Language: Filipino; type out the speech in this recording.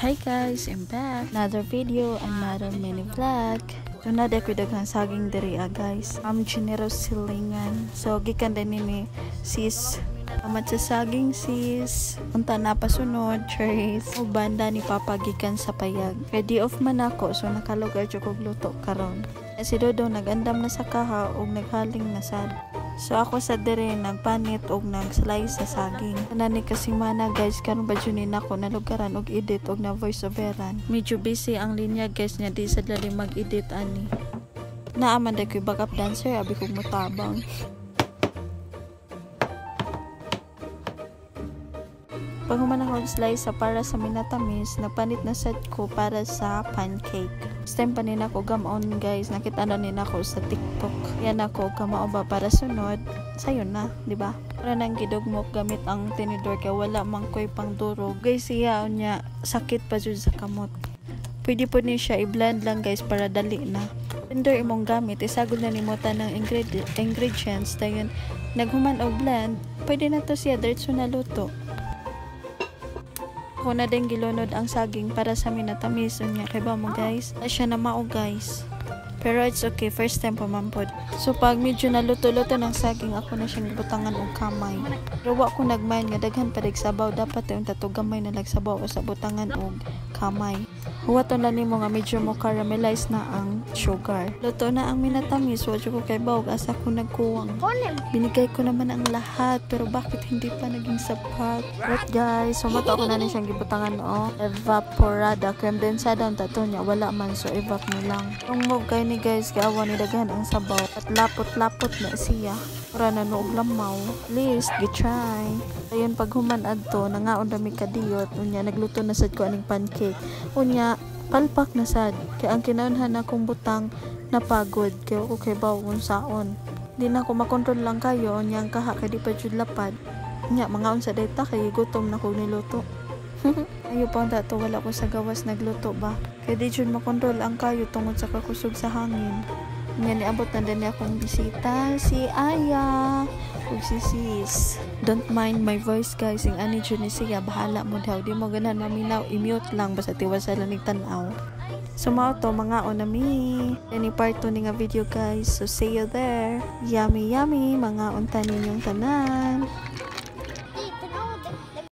Hi guys, I'm back. Another video, another mini vlog. So na ko daghang saging diri guys. Generous silingan. So gikan din ni sis. Amat sa saging sis. Unta na pasunod, trace. O banda ni Papa gikan sa payag. Ready off man ako, so nakalugar jud kog luto karon. Si Dodo nagandam na sa kaha og naghaling na sad. So ako sa dire nagpanit og nag-slice sa saging. Kanani kasi mana guys karon ba jud nako nalugaran og edit og na voice overan. Medyo busy ang linya guys nya di sad lali mag-edit ani. Naaman day ko backup dancer abi kog motabang. Paghuman ako slice sa para sa minatamis, napanit na set ko para sa pancake. Stem pa nina ko gamon guys, nakita na nina ko sa TikTok. Yan ako kamao ba para sunod, sayo na, di ba? Para nang gidugmok gamit ang tinidor kay wala man koy pang durog. Guys, iya nya sakit pa jud sa kamot. Pwede po ni siya i-blend lang guys para dali na. Blender imong gamit, isagol na nimo tanang ingredients dayon naghuman og blend, pwede na to siya diretso na luto. Ako na din gilunod ang saging para sa minatamis niya kay ba mo guys. Siya na mao guys. Pero it's okay, first time pa mampod. So pag medyo naluto-luto ng saging, ako na siyang butangan og kamay. Pero wa ko nagmayan nga daghan pa sabaw, dapat yung tatugamay na nagsabaw o sa butangan og kamay. Huwaton lang nimo nga medyo mo caramelize na ang sugar. Luto na ang minatamis, wa ko kay bawg asa ko nagkuwang. Binigay ko naman ang lahat, pero bakit hindi pa naging sapat? Right guys, sumato ako na siyang gibutangan o evaporada, creme densada ang tato niya, wala man so evap mo lang. Kung move kay ni guys, kaawa ni daghan ang sabaw at lapot-lapot na siya. Para na noog lamaw. Please, gi-try. Ayun, pag human adto, nangaon dami kadiyot. Unya, nagluto na sad ko aning pancake. Unya, palpak na sad. Kaya ang kinaunhan akong butang napagod. Kaya ako kay bawon saon. Di na ako makontrol lang kayo. Unya, ang kaha kay di pa jud lapad. Unya, mangaon sa data kay gutom na kong niluto. Ayo pa ang dato, wala ko sa gawas nagluto ba. Kaya di jud makontrol ang kayo tungod sa kakusog sa hangin. Nga niabot na din akong bisita, si Aya ug si sis. Don't mind my voice guys, yung ani jud ni siya, bahala mo daw. Di mo ganan maminaw, i-mute lang basta tiwasa lang tanaw. So mao to mga onami. Any part 2 ni nga video guys. So see you there. Yummy yummy mga unta ninyong tanan.